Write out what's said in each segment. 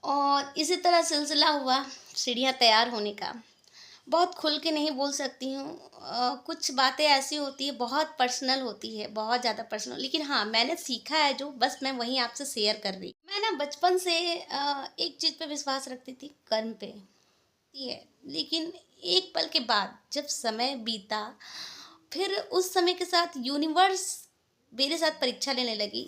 और इसी तरह सिलसिला हुआ सीढ़ियाँ तैयार होने का। बहुत खुल के नहीं बोल सकती हूँ। कुछ बातें ऐसी होती है, बहुत पर्सनल होती है, बहुत ज़्यादा पर्सनल, लेकिन हाँ, मैंने सीखा है जो, बस मैं वहीं आपसे शेयर कर रही हूँ। मैं ना बचपन से एक चीज़ पे विश्वास रखती थी, कर्म पे। ये है, लेकिन एक पल के बाद जब समय बीता, फिर उस समय के साथ यूनिवर्स मेरे साथ परीक्षा लेने लगी।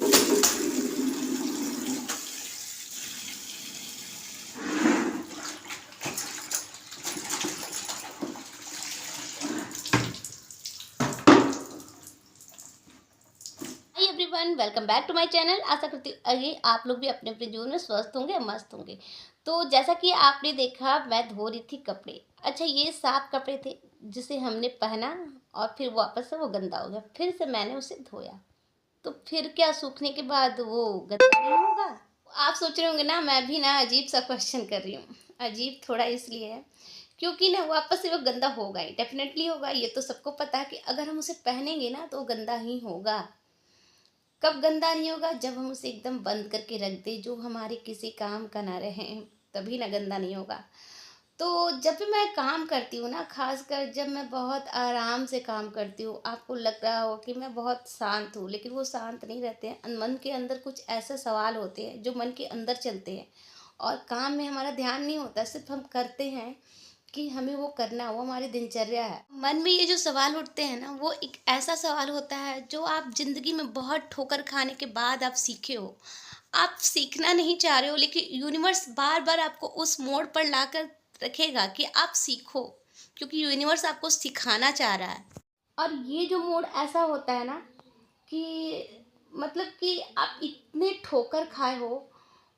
Hi everyone, welcome back to my channel. आशा करती हूँ अरे आप लोग भी अपने अपने जीवन में स्वस्थ होंगे, मस्त होंगे। तो जैसा कि आपने देखा, मैं धो रही थी कपड़े। अच्छा, ये साफ कपड़े थे जिसे हमने पहना और फिर वापस से वो गंदा हो गया, फिर से मैंने उसे धोया। तो फिर क्या सूखने के बाद वो गंदा नहीं होगा? आप सोच रहे होंगे ना, मैं भी ना अजीब सा क्वेश्चन कर रही हूँ। अजीब थोड़ा इसलिए है क्योंकि ना वापस से वो गंदा होगा ही, डेफिनेटली होगा। ये तो सबको पता है कि अगर हम उसे पहनेंगे ना तो वो गंदा ही होगा। कब गंदा नहीं होगा? जब हम उसे एकदम बंद करके रख दें, जो हमारे किसी काम का ना रहे, तभी ना गंदा नहीं होगा। तो जब भी मैं काम करती हूँ ना, खासकर जब मैं बहुत आराम से काम करती हूँ, आपको लग रहा हो कि मैं बहुत शांत हूँ, लेकिन वो शांत नहीं रहते हैं। मन के अंदर कुछ ऐसे सवाल होते हैं जो मन के अंदर चलते हैं, और काम में हमारा ध्यान नहीं होता, सिर्फ हम करते हैं कि हमें वो करना, वो हमारी दिनचर्या है। मन में ये जो सवाल उठते हैं ना, वो एक ऐसा सवाल होता है जो आप जिंदगी में बहुत ठोकर खाने के बाद आप सीखे हो। आप सीखना नहीं चाह रहे हो, लेकिन यूनिवर्स बार बार आपको उस मोड़ पर लाकर रखेगा कि आप सीखो, क्योंकि यूनिवर्स आपको सिखाना चाह रहा है। और ये जो मोड़ ऐसा होता है ना कि मतलब कि आप इतने ठोकर खाए हो,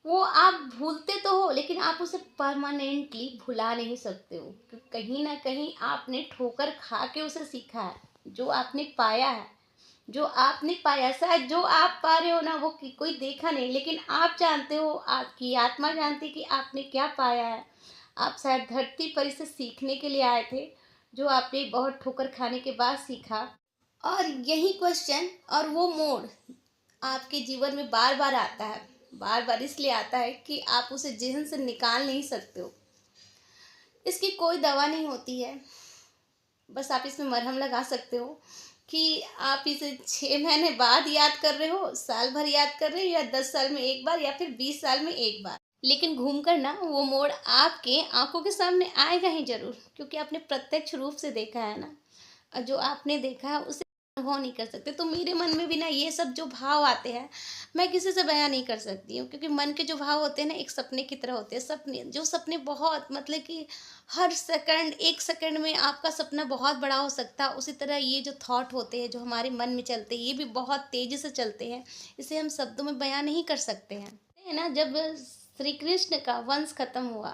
वो आप भूलते तो हो, लेकिन आप उसे परमानेंटली भुला नहीं सकते हो, कहीं ना कहीं आपने ठोकर खा के उसे सीखा है। जो आपने पाया है, जो आपने पाया, शायद जो आप पा रहे हो ना, वो कोई देखा नहीं, लेकिन आप जानते हो, आपकी आत्मा जानती है कि आपने क्या पाया है। आप शायद धरती पर इसे सीखने के लिए आए थे, जो आपने बहुत ठोकर खाने के बाद सीखा। और यही क्वेश्चन और वो मोड़ आपके जीवन में बार बार आता है। बार बार इसलिए आता है कि आप उसे जहन से निकाल नहीं सकते हो। इसकी कोई दवा नहीं होती है, बस आप इसमें मरहम लगा सकते हो कि आप इसे 6 महीने बाद याद कर रहे हो, साल भर याद कर रहे हो, या 10 साल में एक बार, या फिर 20 साल में एक बार। लेकिन घूम कर ना वो मोड़ आपके आंखों के सामने आएगा ही जरूर, क्योंकि आपने प्रत्यक्ष रूप से देखा है ना। और जो आपने देखा है उसे अनुभव नहीं कर सकते। तो मेरे मन में भी ना ये सब जो भाव आते हैं, मैं किसी से बयां नहीं कर सकती हूँ, क्योंकि मन के जो भाव होते हैं ना, एक सपने की तरह होते हैं। सपने, जो सपने बहुत, मतलब कि हर सेकंड, एक सेकंड में आपका सपना बहुत बड़ा हो सकता है, उसी तरह ये जो थॉट होते हैं, जो हमारे मन में चलते हैं, ये भी बहुत तेजी से चलते हैं। इसे हम शब्दों में बयां नहीं कर सकते हैं। है ना, जब श्री कृष्ण का वंश खत्म हुआ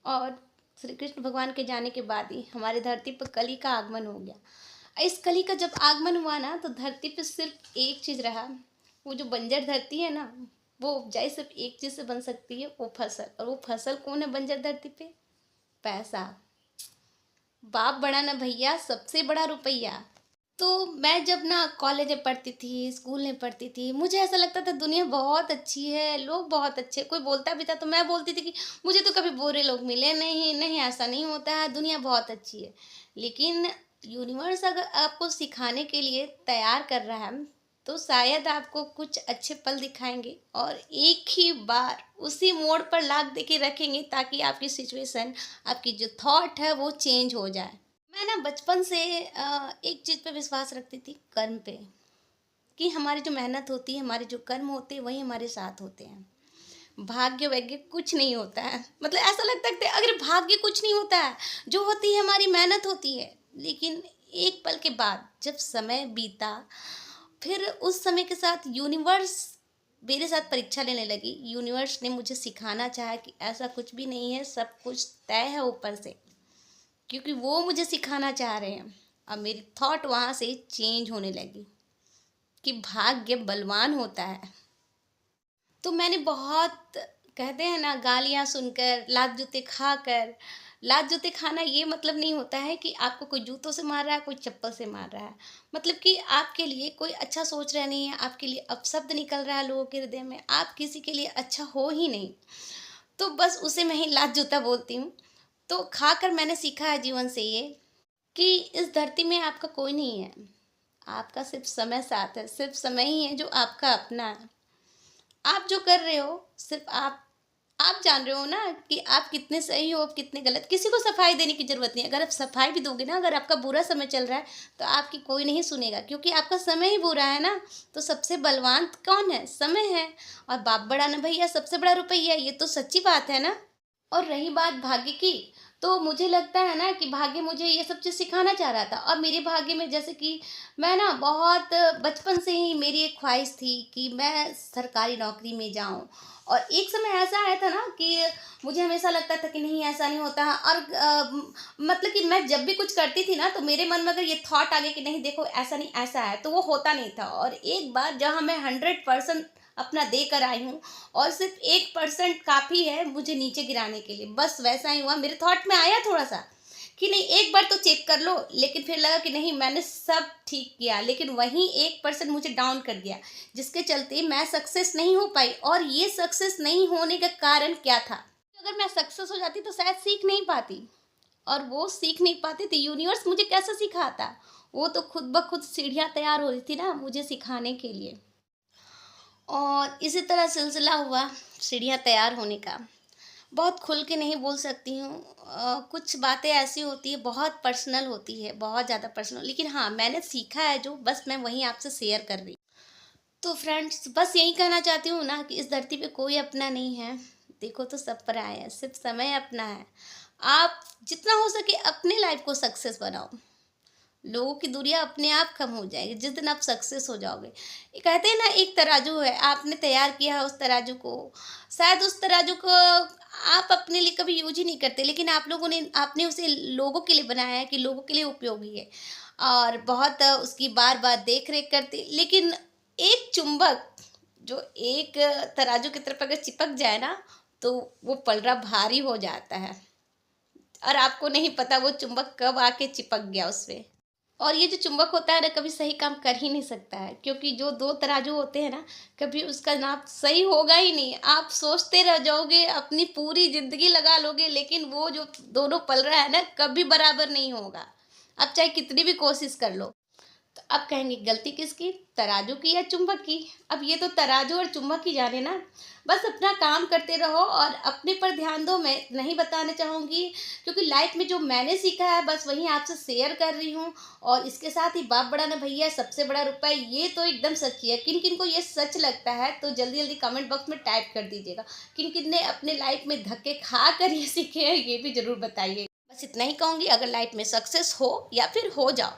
और श्री कृष्ण भगवान के जाने के बाद ही हमारे धरती पर कली का आगमन हो गया। इस कली का जब आगमन हुआ ना, तो धरती पे सिर्फ एक चीज रहा। वो जो बंजर धरती है ना, वो उपजाई सिर्फ एक चीज से बन सकती है, वो फसल। और वो फसल कौन है बंजर धरती पे? पैसा। बाप बड़ा ना भैया, सबसे बड़ा रुपया। तो मैं जब ना कॉलेज में पढ़ती थी, स्कूल में पढ़ती थी, मुझे ऐसा लगता था दुनिया बहुत अच्छी है, लोग बहुत अच्छे। कोई बोलता भी था तो मैं बोलती थी कि मुझे तो कभी बुरे लोग मिले नहीं, नहीं ऐसा नहीं होता है, दुनिया बहुत अच्छी है। लेकिन यूनिवर्स अगर आपको सिखाने के लिए तैयार कर रहा है, तो शायद आपको कुछ अच्छे पल दिखाएंगे और एक ही बार उसी मोड़ पर लाख दे के रखेंगे, ताकि आपकी सिचुएशन, आपकी जो थॉट है वो चेंज हो जाए। मैं ना बचपन से एक चीज़ पे विश्वास रखती थी, कर्म पे। कि हमारी जो मेहनत होती है, हमारे जो कर्म होते हैं, वही हमारे साथ होते हैं। भाग्य वैग्य कुछ नहीं होता है। मतलब ऐसा लगता है कि अगर भाग्य कुछ नहीं होता है, जो होती है हमारी मेहनत होती है। लेकिन एक पल के बाद जब समय बीता, फिर उस समय के साथ यूनिवर्स मेरे साथ परीक्षा लेने लगी। यूनिवर्स ने मुझे सिखाना चाहा कि ऐसा कुछ भी नहीं है, सब कुछ तय है ऊपर से, क्योंकि वो मुझे सिखाना चाह रहे हैं। अब मेरी थॉट वहाँ से चेंज होने लगी कि भाग्य बलवान होता है। तो मैंने बहुत, कहते हैं ना, गालियाँ सुनकर, लात जूते खाकर। लात जूते खाना ये मतलब नहीं होता है कि आपको कोई जूतों से मार रहा है, कोई चप्पल से मार रहा है। मतलब कि आपके लिए कोई अच्छा सोच रहा नहीं है, आपके लिए अपशब्द निकल रहा है लोगों के हृदय में, आप किसी के लिए अच्छा हो ही नहीं। तो बस उसे मैं ही लात जूता बोलती हूँ। तो खाकर मैंने सीखा है जीवन से ये कि इस धरती में आपका कोई नहीं है, आपका सिर्फ समय साथ है, सिर्फ समय ही है जो आपका अपना है। आप जो कर रहे हो सिर्फ आप जान रहे हो ना कि आप कितने सही हो, आप कितने गलत। किसी को सफाई देने की ज़रूरत नहीं है। अगर आप सफाई भी दोगे ना, अगर आपका बुरा समय चल रहा है तो आपकी कोई नहीं सुनेगा, क्योंकि आपका समय ही बुरा है ना। तो सबसे बलवान कौन है? समय है। और बाप बड़ा ना भैया, सबसे बड़ा रुपया, ये तो सच्ची बात है ना। और रही बात भाग्य की, तो मुझे लगता है ना कि भाग्य मुझे ये सब चीज़ सिखाना चाह रहा था। और मेरे भाग्य में जैसे कि मैं ना बहुत बचपन से ही मेरी एक ख्वाहिश थी कि मैं सरकारी नौकरी में जाऊं। और एक समय ऐसा आया था ना कि मुझे हमेशा लगता था कि नहीं, ऐसा नहीं होता है। और मतलब कि मैं जब भी कुछ करती थी ना, तो मेरे मन में अगर ये थॉट आ गया कि नहीं देखो, ऐसा नहीं ऐसा है, तो वो होता नहीं था। और एक बार जहाँ मैं 100% अपना दे कर आई हूँ, और सिर्फ 1% काफ़ी है मुझे नीचे गिराने के लिए, बस वैसा ही हुआ। मेरे थॉट में आया थोड़ा सा कि नहीं, एक बार तो चेक कर लो, लेकिन फिर लगा कि नहीं, मैंने सब ठीक किया, लेकिन वहीं 1% मुझे डाउन कर दिया, जिसके चलते मैं सक्सेस नहीं हो पाई। और ये सक्सेस नहीं होने का कारण क्या था? अगर मैं सक्सेस हो जाती तो शायद सीख नहीं पाती, और वो सीख नहीं पाती तो यूनिवर्स मुझे कैसे सिखाता? वो तो खुद ब खुद सीढ़ियाँ तैयार हो रही थी ना मुझे सिखाने के लिए। और इसी तरह सिलसिला हुआ सीढ़ियाँ तैयार होने का। बहुत खुल के नहीं बोल सकती हूँ, कुछ बातें ऐसी होती है, बहुत पर्सनल होती है, बहुत ज़्यादा पर्सनल, लेकिन हाँ, मैंने सीखा है जो, बस मैं वहीं आपसे शेयर कर रही हूँ। तो फ्रेंड्स, बस यही कहना चाहती हूँ ना कि इस धरती पे कोई अपना नहीं है। देखो तो सब पराया है, सिर्फ समय अपना है। आप जितना हो सके अपने लाइफ को सक्सेस बनाओ। लोगों की दूरियां अपने आप कम हो जाएगी जिस दिन आप सक्सेस हो जाओगे। ये कहते हैं ना, एक तराजू है, आपने तैयार किया है उस तराजू को, शायद उस तराजू को आप अपने लिए कभी यूज ही नहीं करते, लेकिन आप लोगों ने आपने उसे लोगों के लिए बनाया है कि लोगों के लिए उपयोगी है। और बहुत उसकी बार बार देख रेख करते, लेकिन एक चुंबक जो एक तराजू की तरफ अगर चिपक जाए ना, तो वो पलड़ा भारी हो जाता है, और आपको नहीं पता वो चुंबक कब आके चिपक गया उसपे। और ये जो चुंबक होता है ना, कभी सही काम कर ही नहीं सकता है, क्योंकि जो दो तराजू होते हैं ना, कभी उसका नाप सही होगा ही नहीं। आप सोचते रह जाओगे, अपनी पूरी जिंदगी लगा लोगे, लेकिन वो जो दोनों पल रहा है ना, कभी बराबर नहीं होगा। आप चाहे कितनी भी कोशिश कर लो। तो अब कहेंगे गलती किसकी, तराजू की या चुंबक की? अब ये तो तराजू और चुंबक ही जाने ना। बस अपना काम करते रहो और अपने पर ध्यान दो। मैं नहीं बताना चाहूँगी, क्योंकि लाइफ में जो मैंने सीखा है बस वही आपसे शेयर कर रही हूँ। और इसके साथ ही बाप बड़ा ना भैया, सबसे बड़ा रुपया, ये तो एकदम सच्ची है। किन किन को ये सच लगता है तो जल्दी जल्दी कमेंट बॉक्स में टाइप कर दीजिएगा। किन किन ने अपने लाइफ में धक्के खा कर ये सीखे हैं, ये भी ज़रूर बताइए। बस इतना ही कहूँगी, अगर लाइफ में सक्सेस हो या फिर हो जाओ,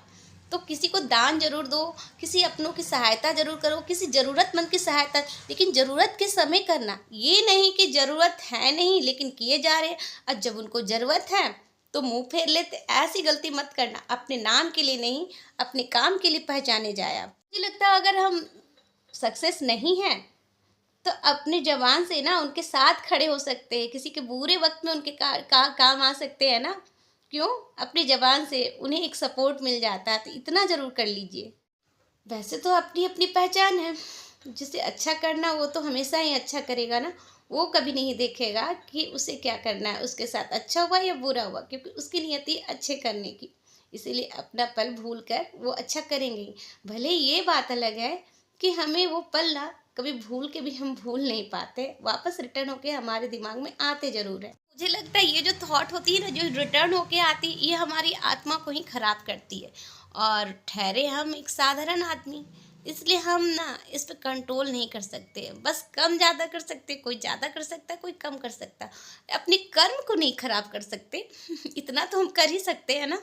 तो किसी को दान जरूर दो, किसी अपनों की सहायता जरूर करो, किसी ज़रूरतमंद की सहायता, लेकिन ज़रूरत के समय करना। ये नहीं कि ज़रूरत है नहीं लेकिन किए जा रहे हैं, और जब उनको ज़रूरत है तो मुंह फेर लेते। ऐसी गलती मत करना। अपने नाम के लिए नहीं, अपने काम के लिए पहचाने जाए आप। मुझे लगता है अगर हम सक्सेस नहीं हैं तो अपने जवान से ना उनके साथ खड़े हो सकते हैं, किसी के बुरे वक्त में उनके काम आ सकते हैं ना। क्यों? अपनी जबान से उन्हें एक सपोर्ट मिल जाता है, तो इतना ज़रूर कर लीजिए। वैसे तो अपनी अपनी पहचान है, जिसे अच्छा करना वो तो हमेशा ही अच्छा करेगा ना। वो कभी नहीं देखेगा कि उसे क्या करना है, उसके साथ अच्छा हुआ या बुरा हुआ, क्योंकि उसकी नियति अच्छे करने की। इसीलिए अपना पल भूल कर वो अच्छा करेंगे ही। भले ये बात अलग है कि हमें वो पल ना कभी भूल के भी हम भूल नहीं पाते, वापस रिटर्न होके हमारे दिमाग में आते ज़रूर है। मुझे लगता है ये जो थॉट होती है ना, जो रिटर्न होके आती, ये हमारी आत्मा को ही खराब करती है। और ठहरे हम एक साधारण आदमी, इसलिए हम ना इस पे कंट्रोल नहीं कर सकते। बस कम ज़्यादा कर सकते, कोई ज़्यादा कर सकता है, कोई कम कर सकता है। अपने कर्म को नहीं खराब कर सकते। इतना तो हम कर ही सकते हैं ना।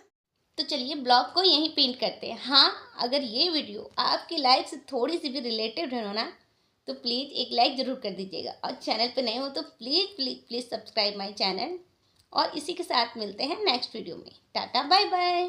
तो चलिए ब्लॉग को यहीं पिन करते हैं। हाँ, अगर ये वीडियो आपकी लाइफ से थोड़ी सी भी रिलेटेड है ना, तो प्लीज़ एक लाइक ज़रूर कर दीजिएगा। और चैनल पे नए हो तो please please please subscribe my channel. और इसी के साथ मिलते हैं नेक्स्ट वीडियो में। Ta-ta bye bye.